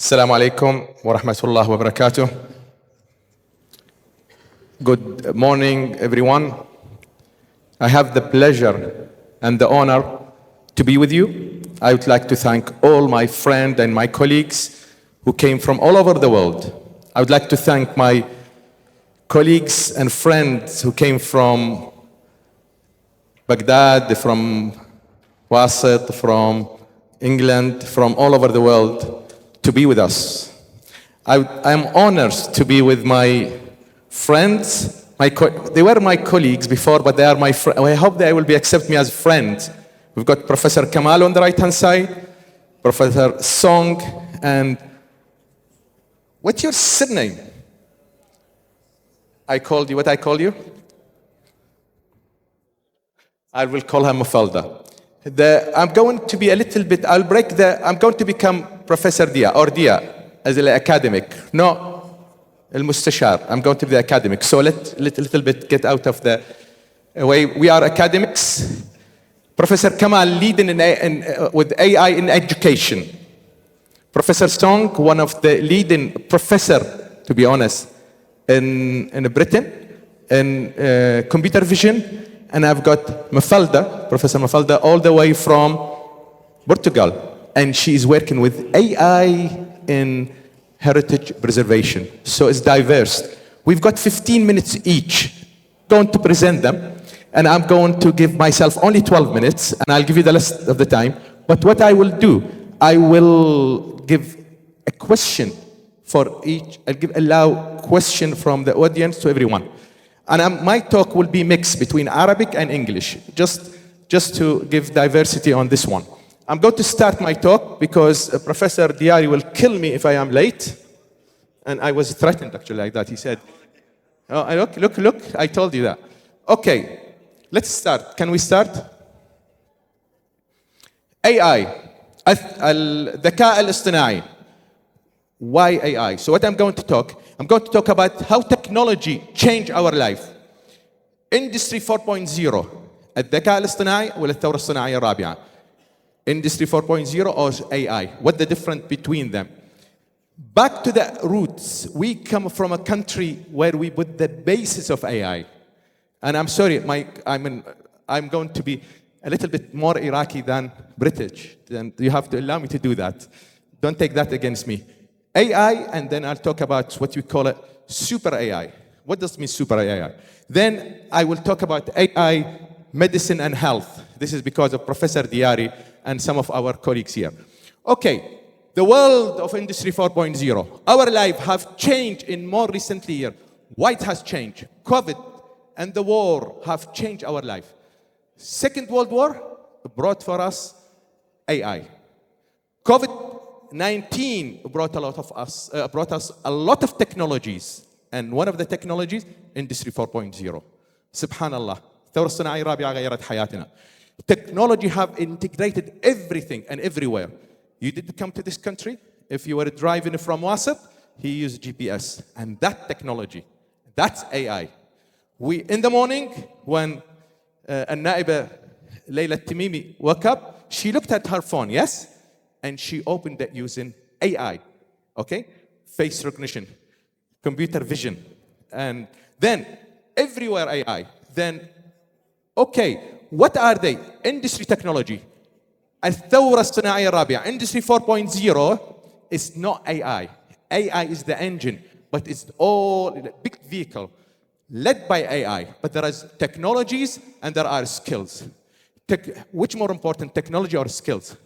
Assalamu alaikum wa rahmatullahi wa barakatuh. Good morning, everyone. I have the pleasure and the honor to be with you. I would like to thank all my friends and my colleagues who came from all over the world. I would like to thank my colleagues and friends who came from Baghdad, from Wasit, from England, from all over the world to be with us. I am honored to be with my friends. They were my colleagues before, but they are my friends. I hope they will accept me as friends. We've got Professor Kamal on the right-hand side, Professor Song, and what's your surname? I called you, what I call you? I will call her Mufalda. I'm going to be a little bit, I'm going to become Professor Dhiya, or Dhiya, as an academic. No, al-mustashar. I'm going to be the academic. So let little bit get out of the way. We are academics. Professor Kamal leading with AI in education. Professor Song, one of the leading professor, to be honest, in Britain, in computer vision. And I've got Mafalda, Professor Mafalda, all the way from Portugal. And she's working with AI in heritage preservation. So it's diverse. We've got 15 minutes each. Going to present them. And I'm going to give myself only 12 minutes. And I'll give you the rest of the time. But what I will do, I will give a question for each. Allow question from the audience to everyone. And my talk will be mixed between Arabic and English, just to give diversity on this one. I'm going to start my talk because Professor Dhiya will kill me if I am late. And I was threatened actually like that. He said, oh, look, I told you that. Okay, let's start. Can we start? AI, الذكاء الاصطناعي. Why AI? So what I'm going to talk about how technology changed our life. Industry 4.0 الذكاء الاصطناعي ولا الثورة الصناعية الرابعة. Industry 4.0 or AI. What the difference between them? Back to the roots. We come from a country where we put the basis of AI. And I'm sorry, I'm going to be a little bit more Iraqi than British. Then you have to allow me to do that. Don't take that against me. AI, and then I'll talk about what we call it super AI. What does mean super AI? Then I will talk about AI, medicine and health. This is because of Professor Dhiya and some of our colleagues here. Okay, the world of Industry 4.0. Our life have changed in more recently year. Why it has changed? COVID and the war have changed our life. Second World War brought for us AI. COVID-19 brought brought us a lot of technologies, and one of the technologies, Industry 4.0. Subhanallah. الثورة الصناعية الرابعة غيرت حياتنا. Technology have integrated everything and everywhere. You did come to this country, if you were driving from Wasit, he used GPS, and that technology, that's AI. In the morning, when النائبة ليلى التميمي woke up, she looked at her phone, yes? And she opened it using AI, okay? Face recognition, computer vision, and then everywhere AI. Then, okay, what are they? Industry technology. الثورة الصناعية الرابعة. Industry 4.0 is not AI. AI is the engine, but it's all a big vehicle led by AI. But there is technologies and there are skills. Which more important, technology or skills?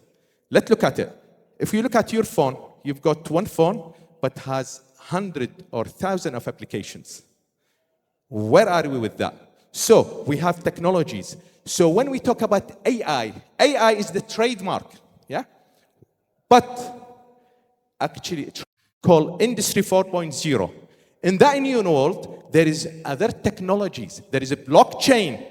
Let's look at it. If you look at your phone, you've got one phone, but has 100 or 1,000 of applications. Where are we with that? So we have technologies. So when we talk about AI, AI is the trademark, yeah? But actually it's called Industry 4.0. In that new world, there is other technologies. There is a blockchain,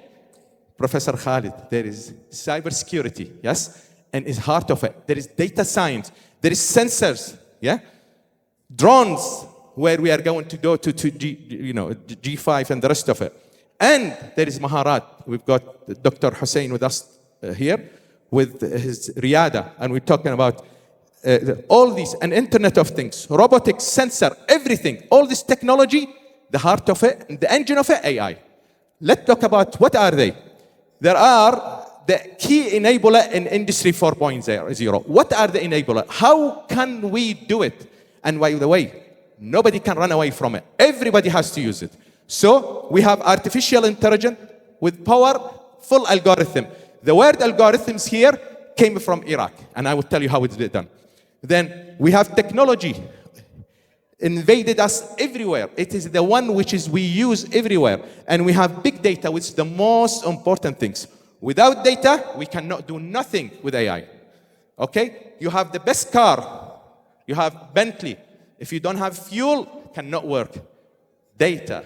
Professor Khalid. There is cybersecurity, yes? And is heart of it. There is data science. There is sensors, yeah? Drones, where we are going to go to G5 and the rest of it. And there is Maharat. We've got Dr. Hussein with us here with his Riyada. And we're talking about all these, an Internet of Things, robotics, sensor, everything, all this technology, the heart of it, the engine of it, AI. Let's talk about what are they. There are the key enabler in Industry 4.0. What are the enabler? How can we do it? And by the way, nobody can run away from it. Everybody has to use it. So we have artificial intelligence with powerful algorithm. The word algorithms here came from Iraq, and I will tell you how it's done. Then we have technology invaded us everywhere. It is the one which is we use everywhere. And we have big data, which is the most important things. Without data, we cannot do nothing with AI. Okay? You have the best car. You have Bentley. If you don't have fuel, cannot work. Data.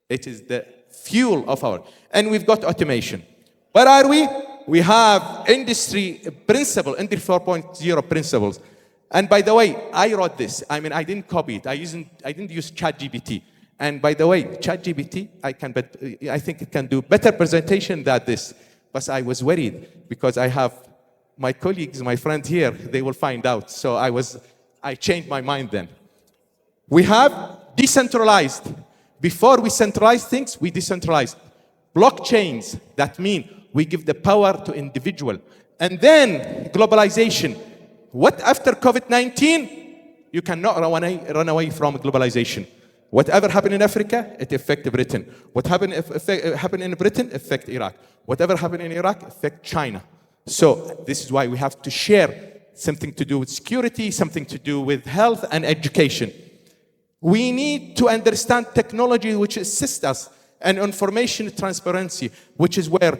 It is the fuel of our. And we've got automation. Where are we? We have industry principle, Industry 4.0 principles. And by the way, I wrote this. I mean, I didn't copy it. I didn't use ChatGPT. And by the way, ChatGPT, I think it can do better presentation than this. But I was worried because I have my colleagues, my friends here, they will find out. So I changed my mind then. We have decentralized. Before we centralize things, we decentralize. Blockchains, that mean we give the power to individual. And then globalization. What after COVID-19? You cannot run away from globalization. Whatever happened in Africa, it affected Britain. What happened in Britain affect Iraq. Whatever happened in Iraq affect China. So this is why we have to share something to do with security, something to do with health and education. We need to understand technology which assists us and information transparency, which is where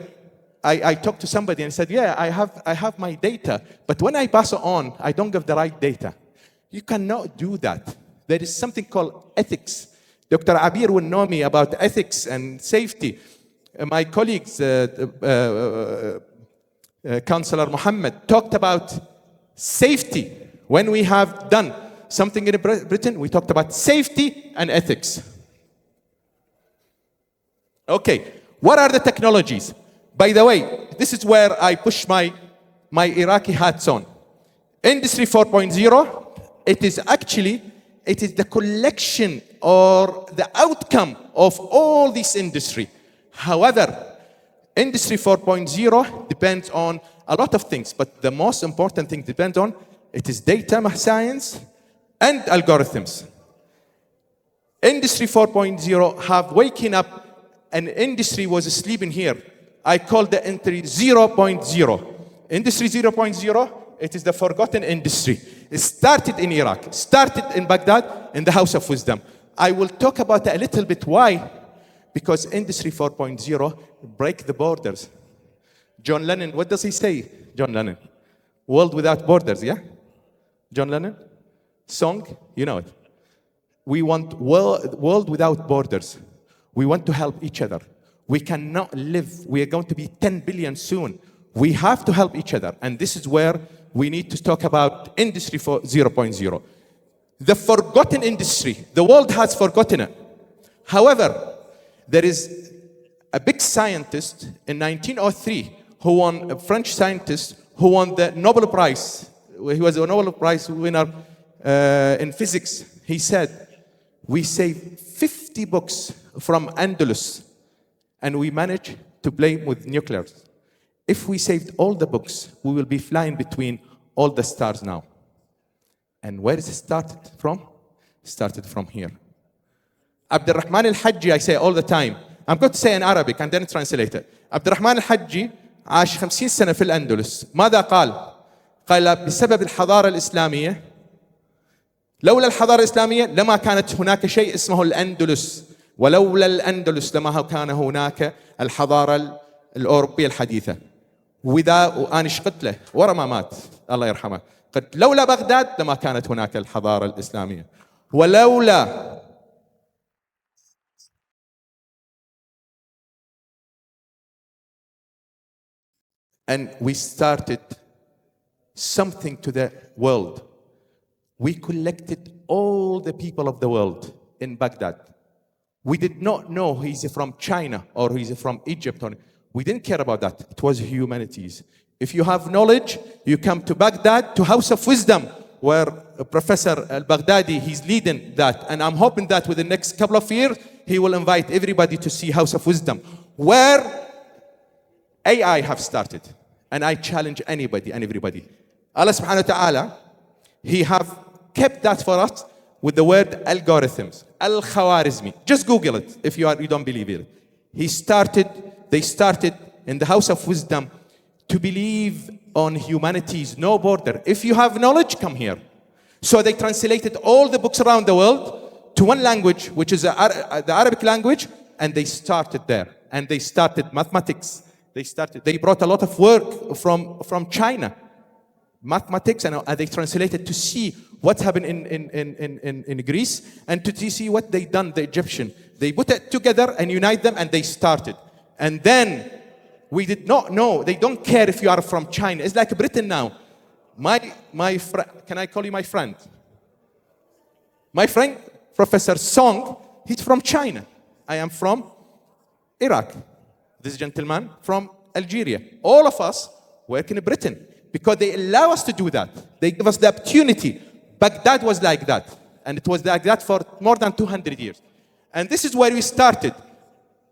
I talked to somebody and said, yeah, I have my data, but when I pass it on, I don't give the right data. You cannot do that. There is something called ethics. Dr. Abir will know me about ethics and safety. My colleagues, Councillor Mohammed, talked about safety. When we have done something in Britain, we talked about safety and ethics. Okay, what are the technologies? By the way, this is where I push my Iraqi hats on. Industry 4.0, it is the collection or the outcome of all this industry. However, Industry 4.0 depends on a lot of things, but the most important thing depends on, it is data science and algorithms. Industry 4.0 have waken up, and industry was sleeping here. I call the Industry 0.0. Industry 0.0, it is the forgotten industry. It started in Iraq, started in Baghdad, in the House of Wisdom. I will talk about it a little bit. Why? Because Industry 4.0 break the borders. John Lennon, what does he say? John Lennon, world without borders, yeah? John Lennon, song, you know it. We want world without borders. We want to help each other. We cannot live. We are going to be 10 billion soon. We have to help each other. And this is where we need to talk about Industry 0.0. The forgotten industry. The world has forgotten it. However, there is a big scientist in 1903 who won, a French scientist who won the Nobel Prize. He was a Nobel Prize winner in physics. He said, we saved 50 books from Andalus, and we managed to blame with nuclear. If we saved all the books, we will be flying between all the stars now. And where is it started from? Started from here. Abdurrahman al-Hajji, I say all the time. I'm going to say in Arabic and then translate it. Abdurrahman al-Hajji عاش 50 سنة في الأندلس. ماذا قال؟ قال بسبب الحضارة الإسلامية. لولا الحضارة الإسلامية لما كانت هناك شيء اسمه الأندلس. ولولا الأندلس لما كان هناك الحضارة الأوروبية الحديثة. وإذا أنا قلت له ورا ما مات الله يرحمه، قلت لولا بغداد لما كانت هناك الحضارة الإسلامية. ولولا and we started something to the world. We collected all the people of the world in Baghdad. We did not know he's from China or he's from Egypt. We didn't care about that. It was humanities. If you have knowledge, you come to Baghdad, to House of Wisdom, where Professor al-Baghdadi, he's leading that. And I'm hoping that within the next couple of years, he will invite everybody to see House of Wisdom, where AI have started. And I challenge anybody and everybody. Allah subhanahu wa ta'ala, He have kept that for us with the word algorithms, al-Khawarizmi. Just Google it if you don't believe it. They started in the House of Wisdom to believe on humanity's no border. If you have knowledge, come here. So they translated all the books around the world to one language, which is the Arabic language, and they started there. And they started mathematics. They brought a lot of work from China, mathematics, and they translated to see what happened in Greece and to see what they done, the Egyptian. They put it together and unite them, and they started. And then we did not know. They don't care if you are from China. It's like Britain now. My friend, can I call you my friend? My friend, Professor Song, he's from China. I am from Iraq. This gentleman from Algeria. All of us work in Britain because they allow us to do that. They give us the opportunity. Baghdad was like that. And it was like that for more than 200 years. And this is where we started.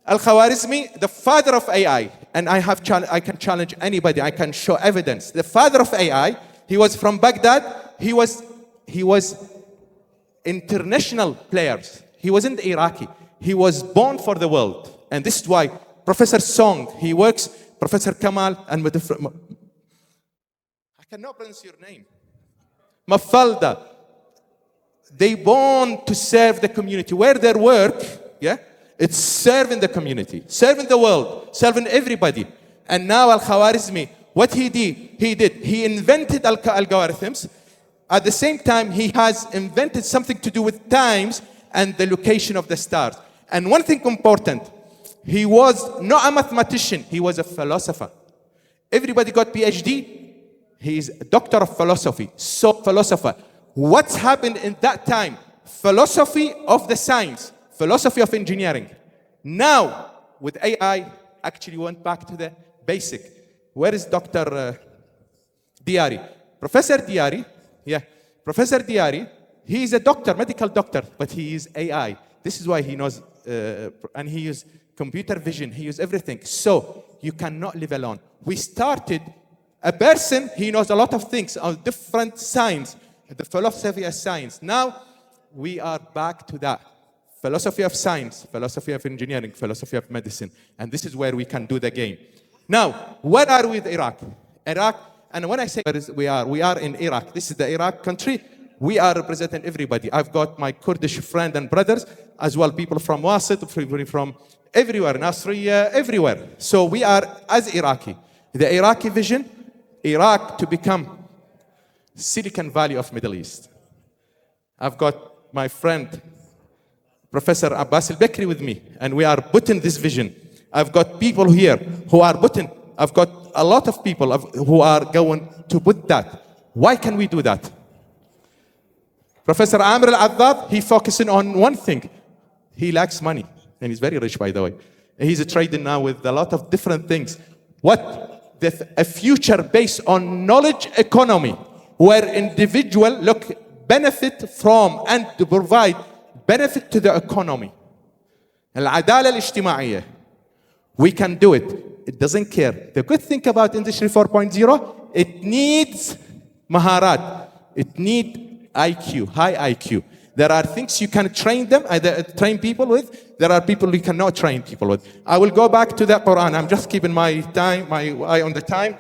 Al-Khawarizmi, the father of AI. And I can challenge anybody. I can show evidence. The father of AI, he was from Baghdad. He was international players. He wasn't Iraqi. He was born for the world. And this is why Professor Song, he works, Professor Kamal, and with the I cannot pronounce your name. Mafalda. They born to serve the community. Where their work, it's serving the community, serving the world, serving everybody. And now Al-Khawarizmi, what he did, he invented algorithms. At the same time, he has invented something to do with times and the location of the stars. And one thing important, he was not a mathematician, he was a philosopher. Everybody got PhD, he's a doctor of philosophy, so philosopher. What's happened in that time? Philosophy of the science, philosophy of engineering. Now, with AI, actually went back to the basic. Where is Dr. Diari? Professor Diari, Professor Diari, he is a doctor, medical doctor, but he is AI. This is why he knows, and he uses computer vision, he uses everything. So, you cannot live alone. We started, a person, he knows a lot of things on different science, the philosophy of science. Now, we are back to that. Philosophy of science, philosophy of engineering, philosophy of medicine. And this is where we can do the game. Now, what are we with Iraq? And when I say we are in Iraq. This is the Iraq country. We are representing everybody. I've got my Kurdish friends and brothers, as well people from Wasit, from everywhere, Nasriya, everywhere. So we are as Iraqi. The Iraqi vision, Iraq to become Silicon Valley of Middle East. I've got my friend, Professor Abbas al-Bakri with me, and we are putting this vision. I've got people here who are putting, I've got a lot of people who are going to put that. Why can we do that? Professor Amr al-Addad, he focusing on one thing. He lacks money, and he's very rich, by the way. He's trading now with a lot of different things. A future based on knowledge economy, where individual benefit from and to provide benefit to the economy. Al-Adala al-Ijtima'iyya. We can do it. It doesn't care. The good thing about Industry 4.0, it needs maharat. It needs IQ, high IQ. There are things you can train people with. There are people you cannot train people with. I will go back to the Quran. I'm just keeping my eye on the time.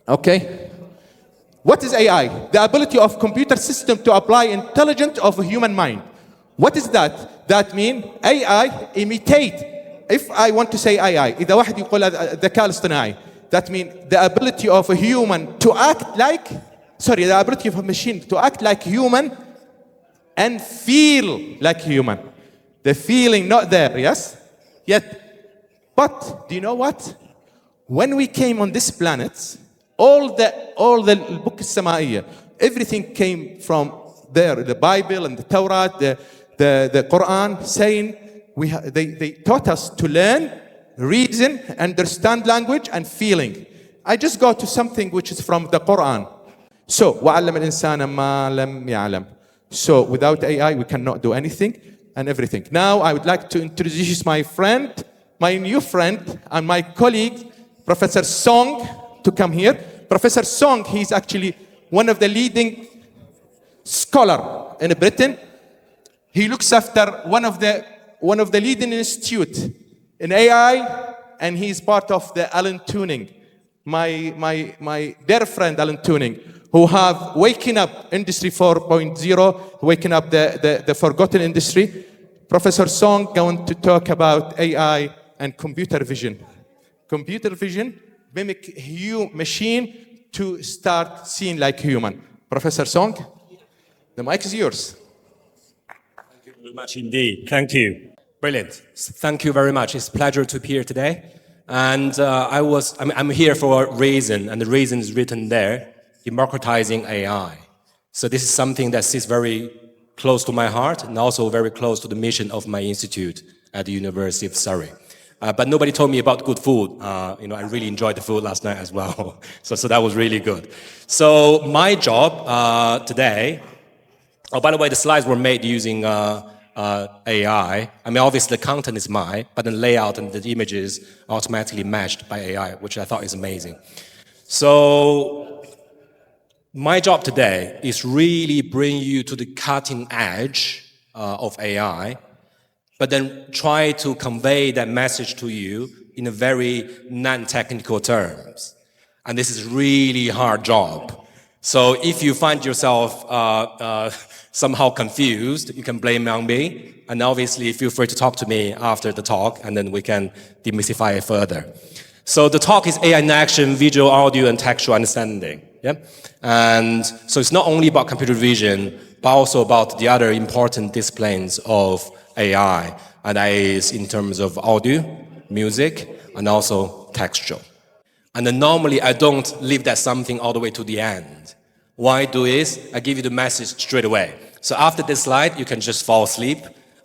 Okay. What is AI? The ability of computer system to apply intelligence of a human mind. What is that? That means AI imitate. If I want to say AI, إذا واحد يقول الذكاء الاصطناعي, that means the ability of a human to act like, the ability of a machine to act like human and feel like human. The feeling not there, yes? But do you know what? When we came on this planet, all the book السمائية, everything came from there. The Bible and the Torah, the Quran, saying they taught us to learn, reason, understand language and feeling. I just go to something which is from the Quran. So, وَعَلَّمَ الْإِنسَانَ مَا لَمْ يَعْلَمْ. So, without AI, we cannot do anything and everything. Now, I would like to introduce my friend, my new friend, and my colleague, Professor Song, to come here. Professor Song, he's actually one of the leading scholar in Britain. He looks after one of the leading institute in AI, and he's part of the Alan Turing, my dear friend Alan Turing, who have waken up Industry 4.0, waking up the forgotten industry. Professor Song going to talk about AI and computer vision. Computer vision mimic machine to start seeing like human. Professor Song, the mic is yours. Thank you very much indeed. Thank you. Brilliant. Thank you very much. It's a pleasure to be here today. And I'm here for a reason, and the reason is written there, democratizing AI. So this is something that sits very close to my heart and also very close to the mission of my institute at the University of Surrey. But nobody told me about good food. I really enjoyed the food last night as well. so that was really good. So my job today, oh, by the way, the slides were made using AI. I mean, obviously the content is mine, but the layout and the images are automatically matched by AI, which I thought is amazing. So my job today is really bring you to the cutting edge of AI, but then try to convey that message to you in a very non-technical terms. And this is really hard job. So if you find yourself somehow confused, you can blame it on me. And obviously feel free to talk to me after the talk, and then we can demystify it further. So the talk is AI in action, visual, audio, and textual understanding. Yeah? And so it's not only about computer vision, but also about the other important disciplines of AI, and that is in terms of audio, music, and also textual. And then normally I don't leave that something all the way to the end. What I do is I give you the message straight away. So after this slide, you can just fall asleep.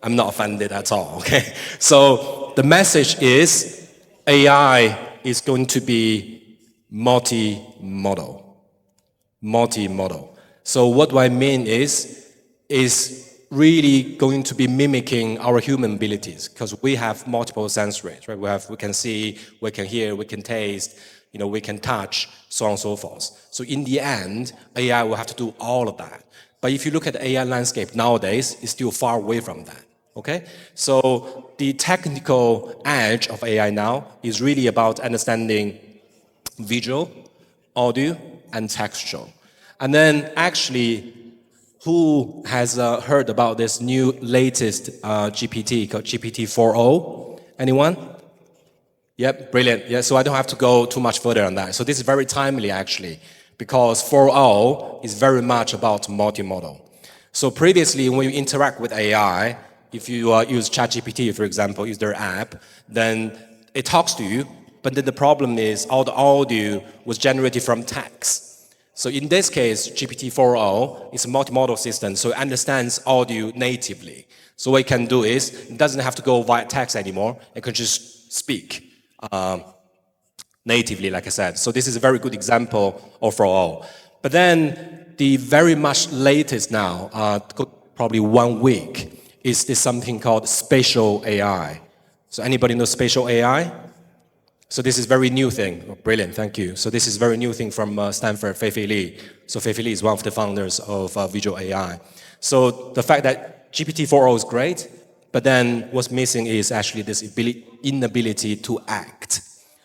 I'm not offended at all, okay? So the message is AI is going to be multimodal. Multimodal. So what do I mean is really going to be mimicking our human abilities, because we have multiple sensories, right? We can see, we can hear, we can taste, we can touch, so on and so forth. So in the end, AI will have to do all of that. But if you look at the AI landscape nowadays, it's still far away from that, okay? So the technical edge of AI now is really about understanding visual, audio, and textual. And then actually, who has heard about this new latest GPT called GPT-4o? Anyone? Yep, brilliant. Yeah, so I don't have to go too much further on that. So this is very timely actually, because 4o is very much about multimodal. So previously, when you interact with AI, if you use ChatGPT, for example, use their app, then it talks to you, but then the problem is all the audio was generated from text. So in this case, GPT-4o is a multimodal system, so it understands audio natively. So what it can do is, it doesn't have to go via text anymore, it can just speak natively, like I said. So this is a very good example of 4o. But then the very much latest now, probably 1 week, is this something called spatial AI. So anybody know spatial AI? So this is a very new thing. Oh, brilliant, thank you. So this is a very new thing from Stanford, Fei-Fei Li. So Fei-Fei Li is one of the founders of visual AI. So the fact that GPT-4o is great, but then what's missing is actually this inability to act.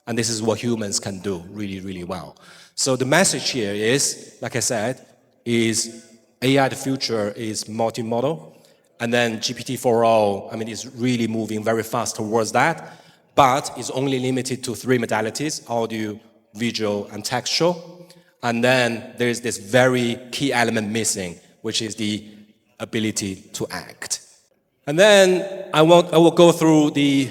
And this is what humans can do really, really well. So the message here is, like I said, is AI the future is multimodal. And then GPT-4o, is really moving very fast towards that. But it's only limited to 3 modalities, audio, visual, and textual. And then there's this very key element missing, which is the ability to act. And then I will go through the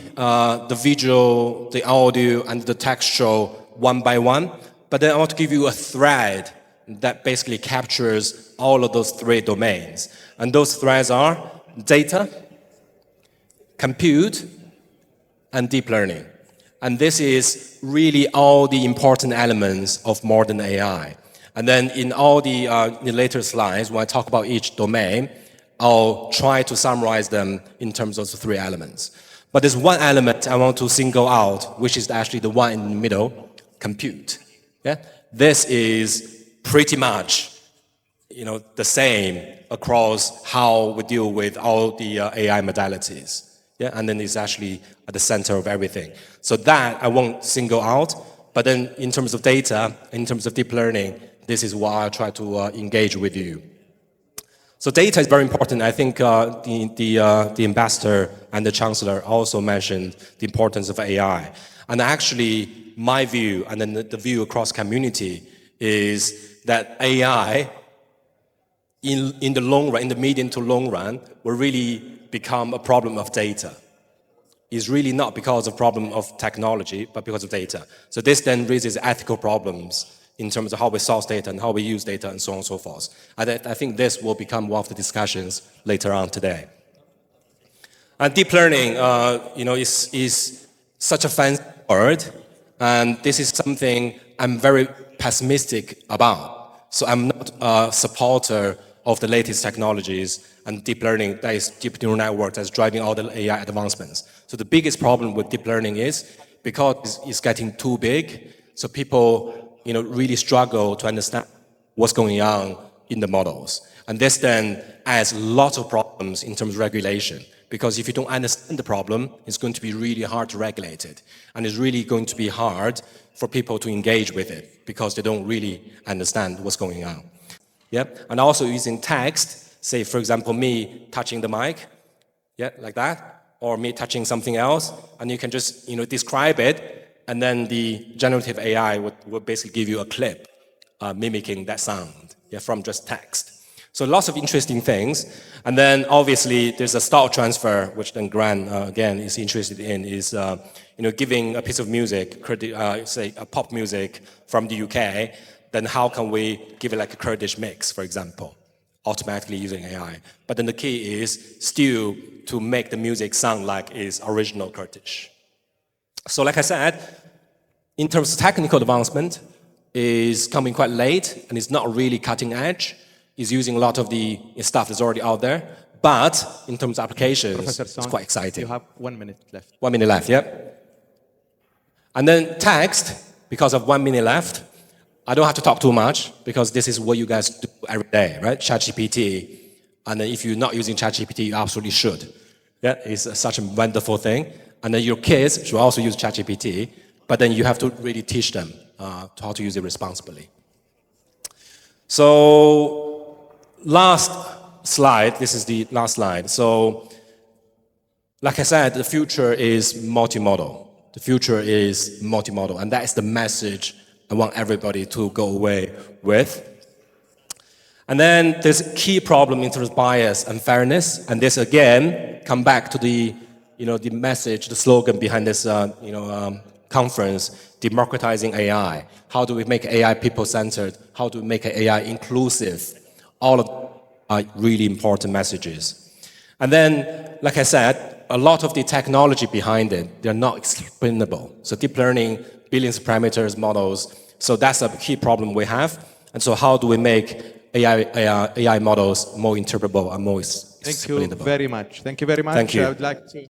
visual, the audio, and the textual one by one. But then I want to give you a thread that basically captures all of those 3 domains. And those threads are data, compute, and deep learning. And this is really all the important elements of modern AI. And then in all the later slides, when I talk about each domain, I'll try to summarize them in terms of the three elements. But there's one element I want to single out, which is actually the one in the middle, compute. Yeah? This is pretty much the same across how we deal with all the AI modalities. Yeah? And then it's actually at the center of everything. So that I won't single out, but then in terms of data, in terms of deep learning, this is what I'll try to engage with you. So data is very important. I think the ambassador and the chancellor also mentioned the importance of AI. And actually, my view, and then the view across community, is that AI, in the long run, in the medium to long run, will really become a problem of data. It's really not because of problem of technology, but because of data. So this then raises ethical problems in terms of how we source data and how we use data and so on and so forth. And I think this will become one of the discussions later on today. And deep learning, is such a fancy word, and this is something I'm very pessimistic about. So I'm not a supporter of the latest technologies and deep learning, that is deep neural network, that's driving all the AI advancements. So the biggest problem with deep learning is because it's getting too big, so people really struggle to understand what's going on in the models. And this then adds lots of problems in terms of regulation, because if you don't understand the problem, it's going to be really hard to regulate it. And it's really going to be hard for people to engage with it, because they don't really understand what's going on. Yep. And also using text, say for example, me touching the mic, yeah, like that, or me touching something else, and you can just describe it, and then the generative AI would basically give you a clip mimicking that sound, yeah, from just text. So lots of interesting things. And then obviously there's a style transfer, which then Grant again is interested in, is giving a piece of music, say a pop music from the UK, then how can we give it like a Kurdish mix, for example, automatically using AI. But then the key is still to make the music sound like it's original Kurdish. So like I said, in terms of technical advancement, is coming quite late and it's not really cutting edge. It's using a lot of the stuff that's already out there. But in terms of applications, it's quite exciting. You have 1 minute left. 1 minute left, yeah. And then text, because of 1 minute left, I don't have to talk too much because this is what you guys do every day, right? ChatGPT. And then if you're not using ChatGPT, you absolutely should. Yeah, it's such a wonderful thing. And then your kids should also use ChatGPT, but then you have to really teach them how to use it responsibly. So last slide, this is the last slide. So like I said, the future is multimodal. The future is multimodal, and that is the message I want everybody to go away with. And then there's a key problem in terms of bias and fairness, and this again come back to the the message, the slogan behind this conference, democratizing AI. How do we make AI people-centered? How do we make AI inclusive? All of them are really important messages. And then, like I said, a lot of the technology behind it, they're not explainable. So deep learning, billions of parameters, models, so that's a key problem we have. And so how do we make AI models more interpretable and more explainable? Thank you very much. Thank you very much. Thank you. I would like to